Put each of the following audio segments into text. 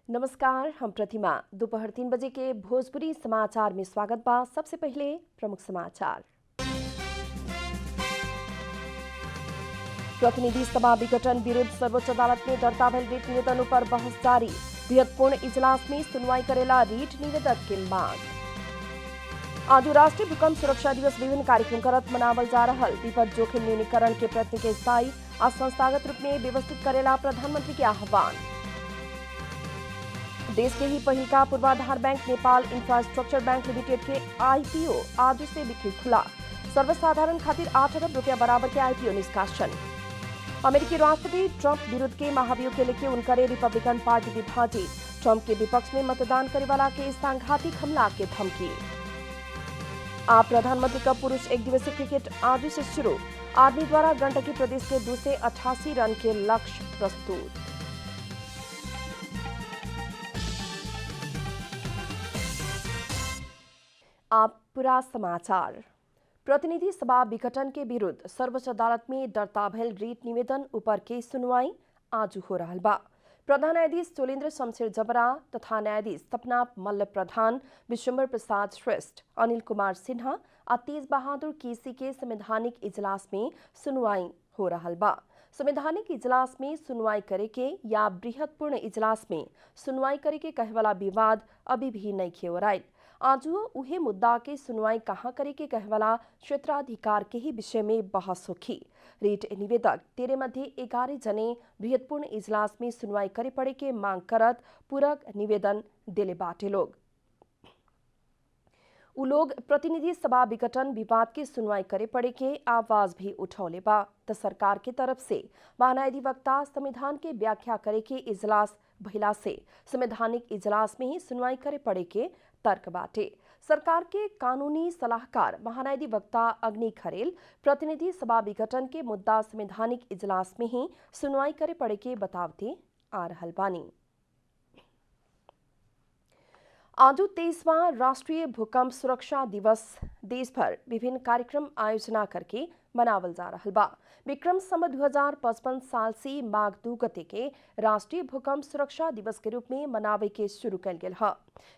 नमस्कार, हम प्रतिमा। दोपहर 3 बजे के भोजपुरी समाचार में स्वागत बा। सबसे पहले प्रमुख समाचार। प्रतिनिधि सभा विघटन विरुद्ध सर्वोच्च अदालत में दर्ता भइल रिट निवेदन पर बहस जारी। बृहत्पूर्ण इजलास में सुनवाई करेला रिट निवेदक के मांग। आज राष्ट्रीय भूकंप सुरक्षा दिवस विभिन्न कार्यक्रम करत मनावल जा रहल। विपद जोखिम न्यूनीकरण के प्रयत्न के स्थायी और संस्थागत रूप में व्यवस्थित करेला प्रधानमंत्री के आह्वान। देश के ही पहिलका पूर्वाधार bank Nepal infrastructure bank limited के आईपीओ आज से बिक्री खुला। सर्वसाधारण खातिर 8 अरब रुपया बराबर के आईपीओ निष्कासन। अमेरिकी राष्ट्रपति ट्रंप विरुद्ध के महाभियोग के लेके उनकरे रिपब्लिकन पार्टी विभाजित। ट्रंप के विपक्ष में मतदान करे वाला के सांघातिक हमला के धमकी। आप प्रधानमंत्री का पुरुष एक दिवसीय क्रिकेट आज से शुरू। आर्मी द्वारा गंडकी प्रदेश के 288 रन के लक्ष्य प्रस्तुत। आप पूरा समाचार। प्रतिनिधि सभा विघटन के विरुद्ध सर्वोच्च अदालत में दर्ता भइल रिट निवेदन ऊपर के सुनवाई आज हो रहल बा। प्रधान न्यायाधीश चोलेन्द्र शमशेर जबरा तथा न्यायाधीश सपना मल्ल प्रधान, विश्वम्भर प्रसाद श्रेष्ठ, अनिल कुमार सिन्हा और तेज बहादुर केसी के संवैधानिक इजलास में सुनवाई हो रहल बा। संवैधानिक इजलास में सुनवाई करे के या बृहत्पूर्ण इजलास में सुनवाई करे के कहे वाला विवाद अभी भी नहीं खेवराइल। आज उहे मुद्दा के सुनवाई कहाँ करे के कहवाला क्षेत्राधिकार के ही विषय में बहस होखी। रिट निवेदक 13 मध्य 11 जने बृहत्पूर्ण इजलास में सुनवाई करे पड़े के मांग करत पूरक निवेदन दिले बाटे लोग। उ लोग प्रतिनिधि सभा विघटन विवाद के सुनवाई करे पड़े के आवाज भी उठौले बा। त सरकार के तरफ से महाधिवक्ता संविधान के व्याख्या करे के इजलास भइला से संवैधानिक इजलास में ही सुनवाई करे पड़े के तर्क बाटे। सरकार के कानूनी सलाहकार महाधिवक्ता अग्नि खरेल प्रतिनिधि सभा विघटन के मुद्दा संवैधानिक इजलास में ही सुनवाई करे पड़े के बतावते आ रहल बानी। आज 23वां राष्ट्रीय भूकंप सुरक्षा दिवस देश भर विभिन्न कार्यक्रम आयोजना करके मनावल जा रहल बा। विक्रम संवत 2055 साल से माघ 2 गते के राष्ट्रीय भूकंप सुरक्षा दिवस के रूप में मनावे के शुरू कल गेल है।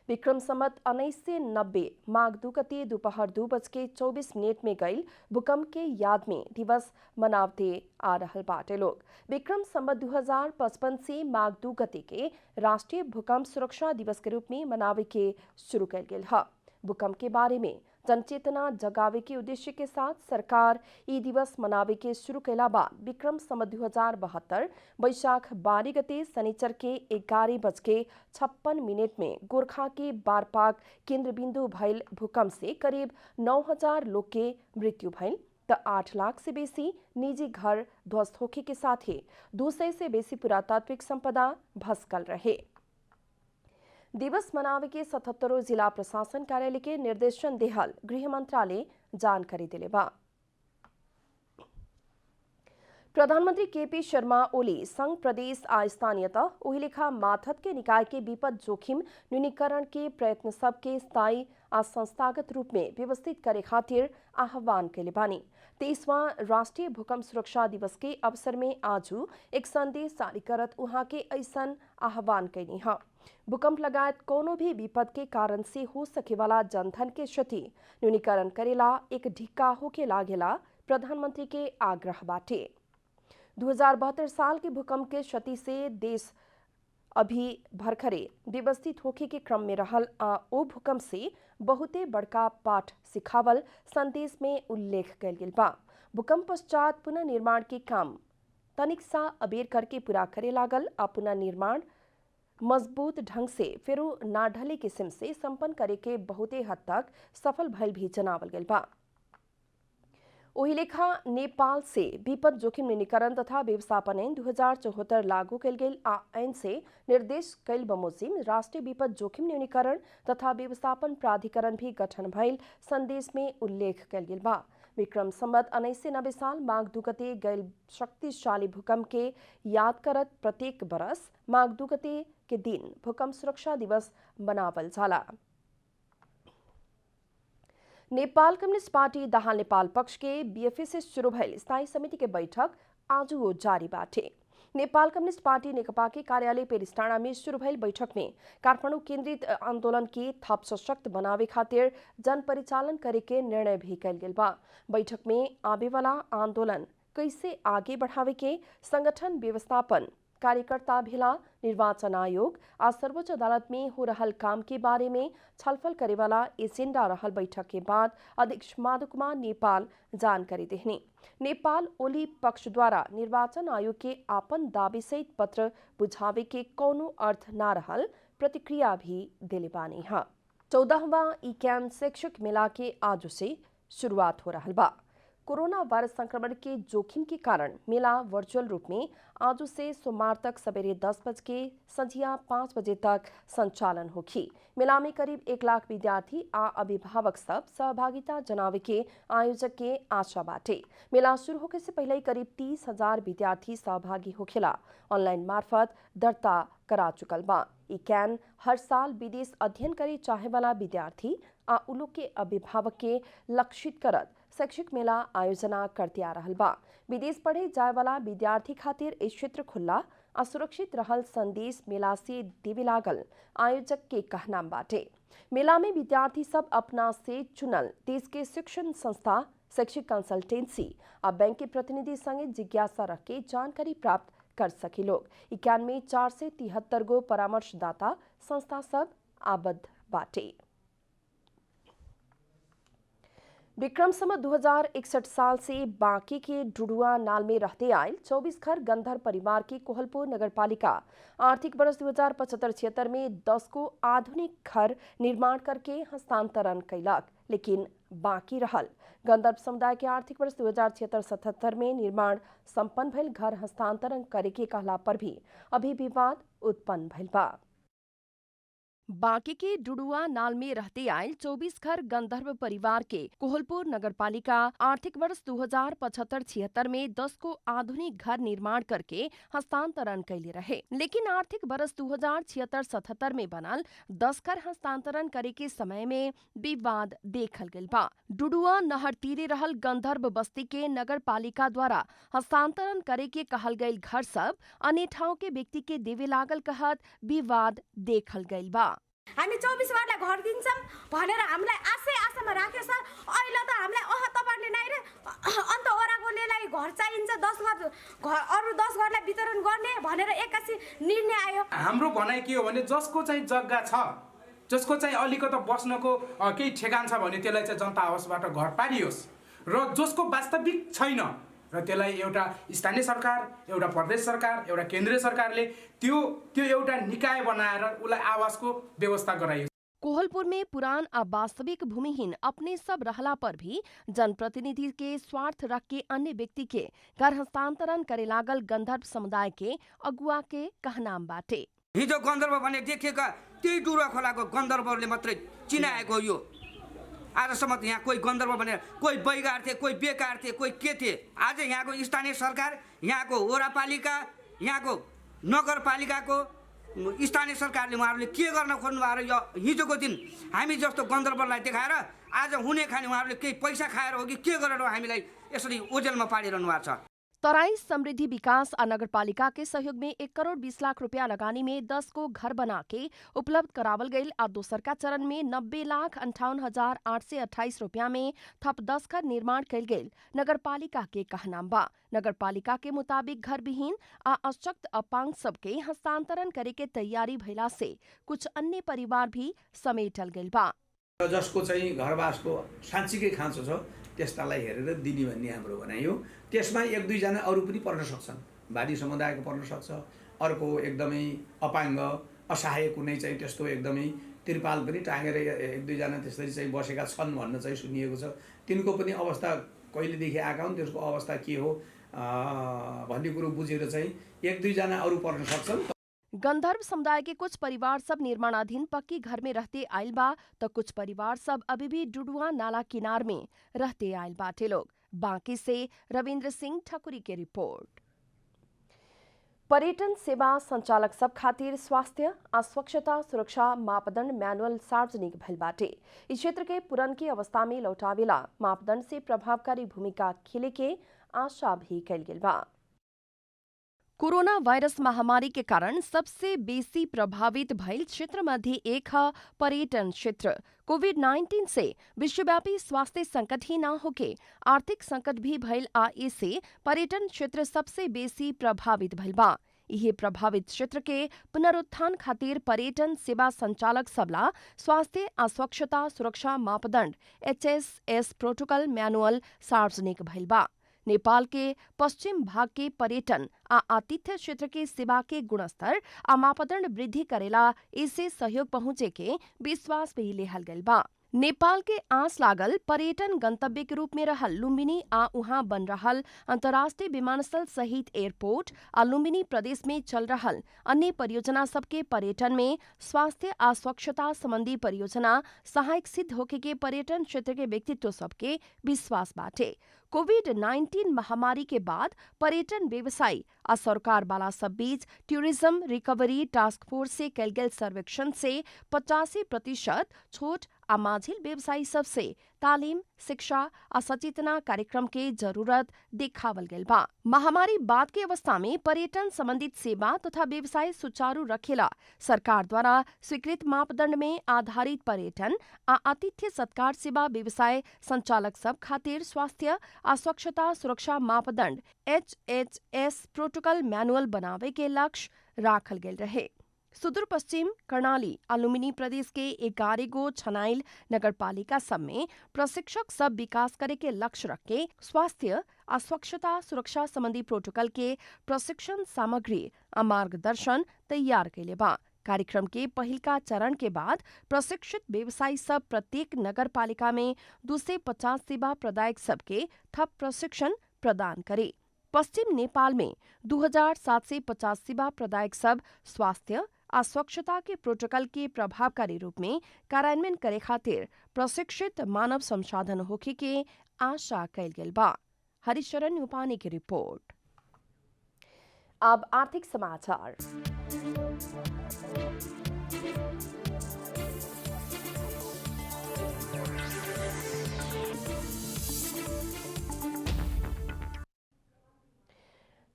विक्रम संवत 1990 माघ 2 गते दोपहर 2:24 में गईल भूकंप के याद में दिवस मनावते आ रहल बाटे लोग। विक्रम संवत 2055 से माघ 2 गते के राष्ट्रीय भूकंप सुरक्षा दिवस के रूप में मनावे के शुरू कल गेल है। भूकंप के बारे में जनचेतना जगावे के उद्देश्य के साथ सरकार ई दिवस मनावे के शुरू कैला बाद विक्रम संवत 2072 वैशाख 12 गते शनिचर के 11:56 में गोरखा के बारपाक केंद्र बिंदु भइल भूकंप से करीब 9000 लोग के मृत्यु भइल त 8 लाख से बेसी निजी घर ध्वस्त होखे के साथ ही 200 से बेसी पुरातात्विक संपदा भस्कल रहे। दिवस मनावे के 77 जिला प्रशासन कार्यालय के निर्देशन देहल गृह मंत्रालय जानकारी दिले बा। प्रधानमंत्री केपी शर्मा ओली संघ प्रदेश आ स्थानीयता ओही लेखा माथत के निकाय के विपद जोखिम न्यूनीकरण के प्रयत्न सबके स्थायी आ संस्थागत रूप में व्यवस्थित करे खातिर आह्वान कैले बानी। 23वां राष्ट्रीय भूकंप सुरक्षा दिवस के अवसर में आज एक संदेश जारी करत उहाँ के ऐसन आह्वान कैनी है। भूकंप लगायत कोनो भी विपद के कारण से हो सके वाला जनधन के क्षति न्यूनीकरण करेला एक ढिक्का होके लागेला प्रधानमंत्री के आग्रह बाटे। 2072 साल के भूकंप के क्षति से देश अभी भरखरे व्यवस्थित होके के क्रम में रहल आ ओ भूकंप से बहुते बड़का पाठ सिखावल संदेश में उल्लेख कल गेल बा। भूकंप पश्चात पुनः निर्माण के काम तनिक सा अबेर करके पूरा करे लागल आ पुनः निर्माण मजबूत ढंग से फेरू ना ढले किस्म से संपन्न करे के बहुते हद तक सफल भइल भी जनावल गेल बा। ओही लेखा नेपाल से विपद जोखिम न्यूनीकरण तथा व्यवस्थापन ऐन 2074 लागू कल गेल आ ऐन से निर्देश कैल बमोजिम राष्ट्रीय विपद जोखिम न्यूनीकरण तथा व्यवस्थापन प्राधिकरण भी गठन भइल संदेश में उल्लेख कल गेल बा। विक्रम संवत 1990 साल माघ 2 गते गैल शक्तिशाली भूकंप के याद करत प्रत्येक बरस माघ 2 गते के दिन भूकंप सुरक्षा दिवस मनावल जाला। नेपाल कम्युनिस्ट पार्टी दाहाल नेपाल पक्ष के बीएफए से शुरू भइल स्थायी समिति के बैठक आज जारी बाटे। नेपाल कम्युनिस्ट पार्टी नेकपा के कार्यालय पेरिस्टाणा में शुरू भइल बैठक में काठमाडौँ केन्द्रित आंदोलन के थप सशक्त बनावे खातिर जन परिचालन करे के निर्णय भी कल गेल बा। बैठक में आवे वाला आंदोलन कैसे आगे बढ़ावे के संगठन व्यवस्थापन कार्यकर्ता भेला निर्वाचन आयोग आ सर्वोच्च अदालत में हो रहल काम के बारे में छलफल करे वाला एजेंडा रहल बैठक के बाद अध्यक्ष माधव कुमार नेपाल जानकारी देहने नेपाल ओली पक्ष द्वारा निर्वाचन आयोग के आपन दावी सहित पत्र बुझावे के कौनो अर्थ न रहल प्रतिक्रिया भी दिले बानी है। 14वां इक्यान शैक्षिक मेला के आज से शुरुआत हो रहा बा। कोरोना वायरस संक्रमण के जोखिम के कारण मेला वर्चुअल रूप में आज से सोमवार तक सवेरे 10 बजे के संझिया 5 बजे तक संचालन होगी। मेला में करीब 1 लाख विद्यार्थी आ अभिभावक सब सहभागिता जनावे के आयोजक के आशा बाटे। मेला शुरू होने से पहले ही करीब 30,000 विद्यार्थी सहभागी होखेला ऑनलाइन मार्फत दर्ता करा चुकल बा। इक्यान हर साल विदेश अध्ययन करे चाहे वाला विद्यार्थी आ उलो के अभिभावक के लक्षित करत शैक्षिक मेला आयोजना करते आ रहल बा। विदेश पढ़े जाए वाला विद्यार्थी खातिर इस क्षेत्र खुला आ सुरक्षित रहल संदेश मेला से देवे लागल आयोजक के कहना बाटे। मेला में विद्यार्थी सब अपना से चुनल देश के शिक्षण संस्था शैक्षिक कंसल्टेंसी आ बैंक के प्रतिनिधि संगे जिज्ञासा रख के जानकारी प्राप्त कर सके लोग। इक्यान में 4 से 73 गो परामर्शदाता संस्था सब आबद्ध बाटे। विक्रम संवत 2061 साल से बांके के डुडुआ नाल में रहते आए 24 घर गंधर परिवार की कोहलपुर नगरपालिका आर्थिक वर्ष 2075-76 में 10 को आधुनिक घर निर्माण करके हस्तांतरण कैलक, लेकिन बाकी रहल। गंधर्व समुदाय के आर्थिक वर्ष 2076-77 में निर्माण संपन्न भइल घर हस्तांतरण करे के कहला पर भी अभी विवाद उत्पन्न भइल बा। बांके के डुडुआ नाल में रहते आयल 24 घर गंधर्व परिवार के कोहलपुर नगरपालिका आर्थिक वर्ष 2075-76 में 10 को आधुनिक घर निर्माण करके हस्तांतरण कैले रहे, लेकिन आर्थिक वर्ष 2076-77 में बनल 10 घर हस्तांतरण करे के समय में विवाद देखल गइल बा। डुडुआ नहर तीरे रहल गंधर्व बस्ती के नगरपालिका द्वारा हस्तांतरण करे के कहल गइल घर सब अन्य ठाउँ के व्यक्ति के देवे लागल कहत विवाद देखल गइल बा। हामी 24 वार्डलाई घर दिन्छौं भनेर हामीलाई आशामा राख्यो सर। अहिले त हामीलाई तपाईँले नै रे अन्त ओराकोलेलाई घर चाहिन्छ 10 घर अरु 10 घरलाई वितरण गर्ने भनेर एक्कासी निर्णय आयो। हाम्रो भनाइ के हो भने जसको चाहिँ जग्गा छ, जसको चाहिँ अलिकति बस्नको केही ठेगान छ भने त्यसलाई चाहिँ जनता आवासबाट घर पारियोस् र जसको वास्तविक छैन र त्यसलाई एउटा स्थानीय सरकार, एउटा प्रदेश सरकार, एउटा केन्द्रीय सरकारले त्यो एउटा निकाय बनाएर उलाई आवासको व्यवस्था गराइयो। कोहलपुर में पुरान और वास्तविक भूमिहीन अपने सब रहला पर भी जनप्रतिनिधि के स्वार्थ रख के अन्य व्यक्ति के घर हस्तांतरण करे लागल गंधर्व समुदाय के अगुवा के कहनाम बाटे। हिजो गन्धर्व भने देखेका त्यही डुडुवा खोलाको गन्धर्वहरूले मात्रै चिनाएको यो। आजसम्म यहाँ कोही गन्धर्व भनेर कोही बैगार थिए, कोही बेकार थिए, कोही के थिए। आज यहाँको स्थानीय सरकार, यहाँको वडापालिका, यहाँको नगरपालिकाको स्थानीय सरकारले उहाँहरूले के गर्न खोज्नु भएको र हिजोको दिन हामी जस्तो गन्धर्वलाई देखाएर आज हुने खाने उहाँहरूले केही पैसा खाएर हो कि के गरेर हामीलाई यसरी ओझेलमा पारिरहनु भएको छ। तराई समृद्धि विकास और नगरपालिका के सहयोग में 1 करोड़ 20 लाख रुपया लगानी में 10 को घर बना के उपलब्ध करावल गई और दोसर का चरण में 90,58,828 रुपया में थप 10 घर निर्माण कल गई। नगरपालिका के कहनाम बा नगरपालिका के मुताबिक घर विहीन आ अशक्त अपांग सबके हस्तांतरण करे के तैयारी भइला से कुछ अन्य परिवार भी समेटल गइल बा। जसको चाहिँ घरवासको साँच्चीकै खाँचो छ त्यस्तालाई हेरेर दिने भन्ने हाम्रो भनाइ हो। त्यसमा 1-2 जना अरू पनि पर्न सक्छन्, भारी समुदायको पर्न सक्छ, अर्को एकदमै अपाङ्ग असहाय कुनै चाहिँ त्यस्तो एकदमै त्रिपाल पनि टाँगेर 1-2 जना त्यसरी चाहिँ बसेका छन् भन्न चाहिँ सुनिएको छ। तिनको पनि अवस्था कहिलेदेखि आएका हुन्, त्यसको अवस्था के हो भन्ने कुरो बुझेर चाहिँ 1-2 जना अरू पर्न सक्छन्। गंधर्व समुदाय के कुछ परिवार सब निर्माणाधीन पक्की घर में रहते आयल बा तो कुछ परिवार सब अभी भी डुडुआ नाला किनार में रहते आयल बाटे लोग। बांके से रविंद्र सिंह ठकुरी के रिपोर्ट। पर्यटन सेवा संचालक सब खातिर स्वास्थ्य आ स्वच्छता सुरक्षा मापदंड मैनुअल सार्वजनिक भइल बाटे। इस क्षेत्र के पुरन की अवस्था में लौटावेला मापदंड से प्रभावकारी भूमिका खेले के आशा भी कल गेल बा। कोरोना वायरस महामारी के कारण सबसे बेसी प्रभावित भइल क्षेत्र मध्ये एक है पर्यटन क्षेत्र। कोविड-19 से विश्वव्यापी स्वास्थ्य संकट ही न होके आर्थिक संकट भी भइल आ इसे पर्यटन क्षेत्र सबसे बेसी प्रभावित भइल बा। यह प्रभावित क्षेत्र के पुनरुत्थान खातिर पर्यटन सेवा संचालक सबला स्वास्थ्य आ स्वच्छता सुरक्षा मापदण्ड HSS प्रोटोकॉल मैनुअल सार्वजनिक भइल बा। नेपाल के पश्चिम भाग के पर्यटन आ आतिथ्य क्षेत्र के सेवा के गुणस्तर आ मापदण्ड वृद्धि करेला इससे सहयोग पहुंचे के विश्वास भी लेहल गइल बा। नेपाल के आस लागल पर्यटन गंतव्य के रूप में रहल लुम्बिनी आ उहाँ बन रहल अंतर्राष्ट्रीय विमानस्थल सहित एयरपोर्ट आ लुम्बिनी प्रदेश में चल रहल अन्य परियोजना सबके पर्यटन में स्वास्थ्य आ स्वच्छता संबंधी परियोजना सहायक सिद्ध होके के पर्यटन क्षेत्र के व्यक्तित्व सबके विश्वास बाटे। कोविड-19 महामारी के बाद पर्यटन व्यवसायी आ सरकार वाला सब बीच टूरिज्म रिकवरी टास्क फोर्स से कैल गेल सर्वेक्षण से 85% छोट आ माझिल व्यवसायी सबसे तालीम शिक्षा आ सचेतना कार्यक्रम के जरूरत देखावल गेल बा। महामारी बाद के अवस्था में पर्यटन संबंधित सेवा तथा व्यवसाय सुचारू रखेला सरकार द्वारा स्वीकृत मापदण्ड में आधारित पर्यटन आ आतिथ्य सत्कार सेवा व्यवसाय संचालक सब खातिर स्वास्थ्य आ स्वच्छता सुरक्षा मापदण्ड HHS प्रोटोकॉल मैनुअल बनावे के लक्ष्य राखल गेल रहे। सुदूर पश्चिम कर्णाली आ लुम्बिनी प्रदेश के 11 गो छनाइल नगरपालिका सब में प्रशिक्षक सब विकास करे के लक्ष्य रख के स्वास्थ्य आ स्वच्छता सुरक्षा संबंधी प्रोटोकॉल के प्रशिक्षण सामग्री आ मार्गदर्शन तैयार कैले बा। कार्यक्रम के पहिलका चरण के बाद प्रशिक्षित व्यवसायी सब प्रत्येक नगरपालिका में 250 सेवा प्रदायक सबके थप प्रशिक्षण प्रदान करे। पश्चिम नेपाल में 2750 सेवा प्रदायक सब स्वास्थ्य आ स्वच्छता के प्रोटोकॉल के प्रभावकारी रूप में कार्यान्वयन करे खातिर प्रशिक्षित मानव संसाधन होखे के आशा कैल गेल बा। हरिशरण उपानी की रिपोर्ट। अब आर्थिक समाचार।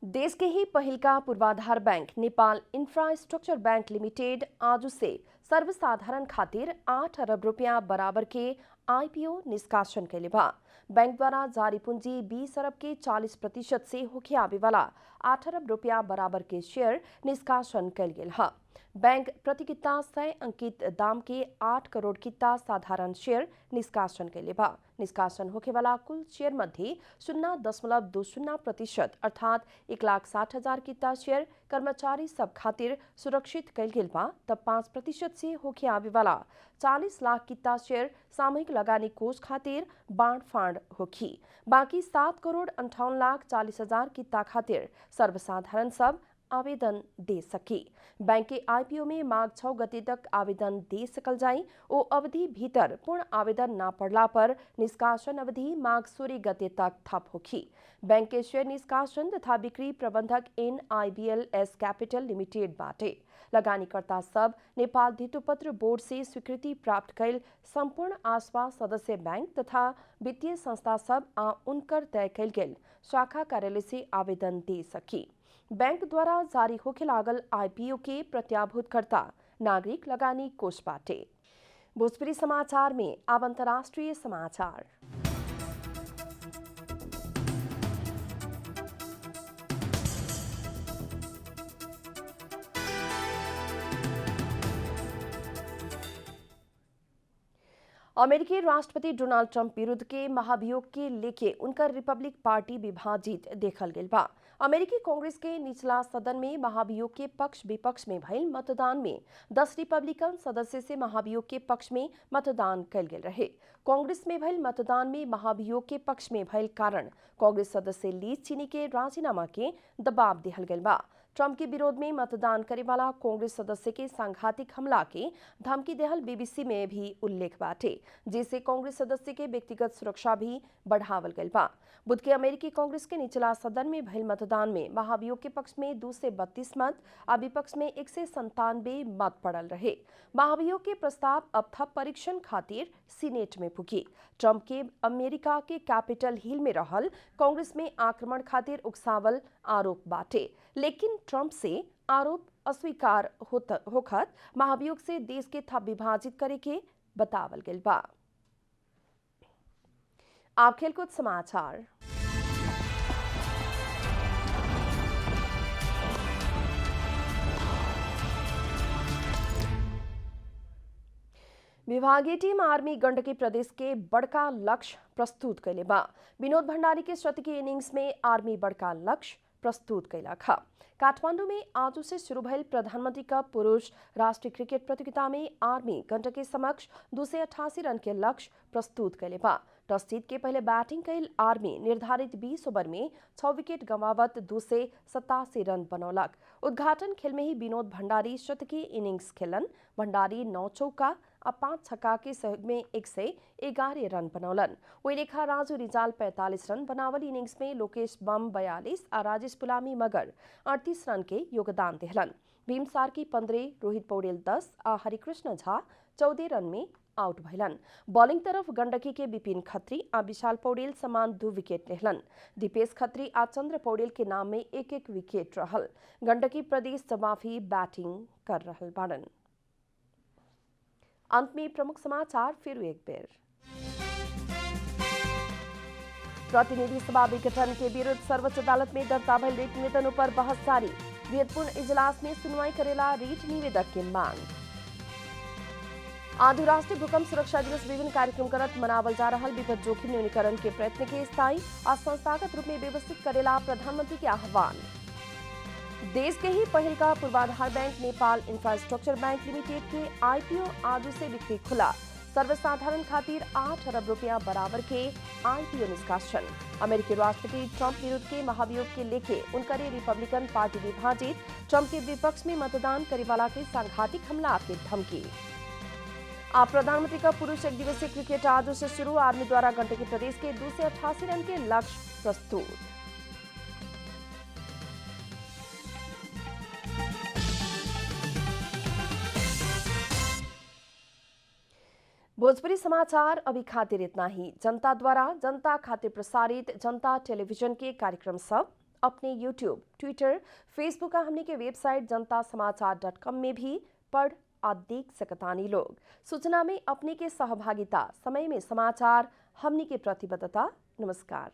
देश के ही पहिलका पूर्वाधार bank Nepal infrastructure bank limited आज से सर्वसाधारण खातिर 8 अरब रुपया बराबर के IPO निष्कासन कैले बा। बैंक द्वारा जारी पूंजी 20 अरब के 40% से होके आवे वाला 8 अरब रुपया बराबर के शेयर निष्कासन कैल गेल है। बैंक प्रति किता 100 अंकित दाम के 8 करोड़ किता साधारण शेयर निष्कासन कैले बा। निष्कासन होके वाला कुल शेयर मध्ये 0.20% अर्थात 1,60,000 किता शेयर कर्मचारी सब खातिर सुरक्षित कैल गेल बा। तब 5% से होके आवे वाला 40 लाख किता शेयर सामूहिक लगानी कोष खातिर बांड फांड होखी। बाकी 7 करोड़ 58 लाख 40,000 किता खातिर सर्वसाधारण सब आवेदन दे सकी। बैंक के IPO में माघ 6 गते तक आवेदन दे सकल जाई। ओ अवधि भीतर पूर्ण आवेदन न पड़ला पर निष्कासन अवधि माघ 16 गते तक थप होखी। बैंक के शेयर निष्कासन तथा बिक्री प्रबंधक NIBLS कैपिटल लिमिटेड बाटे। लगानीकर्ता सब नेपाल धितोपत्र बोर्ड से स्वीकृति प्राप्त कैल संपूर्ण आसवा सदस्य बैंक तथा वित्तीय संस्था सब आ उनकर तय कैल गेल शाखा कार्यालय से आवेदन दे सकी। बैंक द्वारा जारी होके लागल IPO के प्रत्याभूतकर्ता नागरिक लगानी कोष बाटे। भोजपुरी समाचार में अब अंतर्राष्ट्रीय समाचार। अमेरिकी राष्ट्रपति डोनाल्ड ट्रंप विरुद्ध के महाभियोग के लेके उनका रिपब्लिक पार्टी विभाजित देखल गेल बा। अमेरिकी कांग्रेस के निचला सदन में महाभियोग के पक्ष विपक्ष में भइल मतदान में 10 रिपब्लिकन सदस्य से महाभियोग के पक्ष में मतदान कैल गेल रहे। कांग्रेस में भइल मतदान में महाभियोग के पक्ष में भइल कारण कांग्रेस सदस्य लीज चीनी के राजीनामा के दबाव दिहल गेल बा। ट्रंप के विरोध में मतदान करे वाला कांग्रेस सदस्य के सांघातिक हमला के धमकी देहल बीबीसी में भी उल्लेख बाटे, जिससे कांग्रेस सदस्य के व्यक्तिगत सुरक्षा भी बढ़ावल गई बा। बुध के अमेरिकी कांग्रेस के निचला सदन में भइल मतदान में महाभियोग के पक्ष में 232 मत और विपक्ष में 197 मत पड़ल रहे। महाभियोग के प्रस्ताव अब थप परीक्षण खातिर सीनेट में पुगी। ट्रंप के अमेरिका के कैपिटल हिल में रहल कांग्रेस में आक्रमण खातिर उकसावल आरोप बाटे, लेकिन ट्रंप से आरोप अस्वीकार होखत महाभियोग से देश के थप विभाजित करे के बतावल गइल बा। आप खेलकूद समाचार। विभागीय टीम आर्मी गंडकी प्रदेश के बड़का लक्ष्य प्रस्तुत कैले बा। विनोद भंडारी के शतकीय इनिंग्स में आर्मी बड़का लक्ष्य प्रस्तुत कैलक ह। काठमांडू में आज से शुरू भइल प्रधानमंत्री का पुरुष राष्ट्रीय क्रिकेट प्रतियोगिता में आर्मी गंडकी समक्ष 288 रन के लक्ष्य प्रस्तुत कैले बा। टॉस जीत के पहले बैटिंग कैल आर्मी निर्धारित 20 ओवर में 6 विकेट गंवावत 287 रन बनौलक। उद्घाटन खेल में ही विनोद भंडारी शतकीय इनिंग्स खेलन। भंडारी 9 चौका और 5 छक्का के सहयोग में 111 रन बनौलन। वही लेखा राजू रिजाल 45 रन बनावल इनिंग्स में लोकेश बम 42 और राजेश पुलामी मगर 38 रन के योगदान देहलन। भीम सार्की 15, रोहित पौडेल 10 और हरिकृष्ण झा 14 रन में आउट भइलन। बॉलिंग तरफ गंडकी के विपिन खत्री और विशाल पौडेल समान 2 विकेट लेहलन। दीपेश खत्री और चंद्र पौडेल के नाम में 1-1 विकेट रहल। गंडकी प्रदेश जवाबी बैटिंग कर रहल बाड़न। अंत में प्रमुख समाचार फिर एक बेर। प्रतिनिधि सभा विघटन के विरुद्ध सर्वोच्च अदालत में दर्ता भइल रीट निवेदन पर बहस जारी। विधेयकपूर्ण इजलास में सुनवाई करेला रीट निवेदक के मांग। आज राष्ट्रीय भूकंप सुरक्षा दिवस विभिन्न कार्यक्रम करत मनावल जा रहल विपद जोखिम न्यूनीकरण के प्रयत्न के स्थायी और संस्थागत रूप में व्यवस्थित करेला प्रधानमंत्री के आह्वान। देश के ही पहल का पूर्वाधार bank Nepal infrastructure bank limited के आईपीओ आज से बिक्री खुला। सर्वसाधारण खातिर 8 अरब रुपया बराबर के आईपीओ निष्कासन। अमेरिकी राष्ट्रपति ट्रंप विरुद्ध के महाभियोग के लेके उनकरे रिपब्लिकन पार्टी विभाजित। ट्रंप के विपक्ष में मतदान करे वाला के सांघातिक हमला के धमकी। आप प्रधानमंत्री का पुरुष एक दिवसीय क्रिकेट आज से शुरू। आर्मी द्वारा गंडकी प्रदेश के 288 रन के लक्ष्य प्रस्तुत। भोजपुरी समाचार अभी खातिर इतना ही। जनता द्वारा जनता खातिर प्रसारित जनता टेलीविजन के कार्यक्रम सब अपने यूट्यूब, ट्विटर, फेसबुक का हमने के वेबसाइट जनतासमाचार.com में भी पढ़ और देख सकतानी लोग। सूचना में अपने के सहभागिता, समय में समाचार, हमने के प्रतिबद्धता। नमस्कार।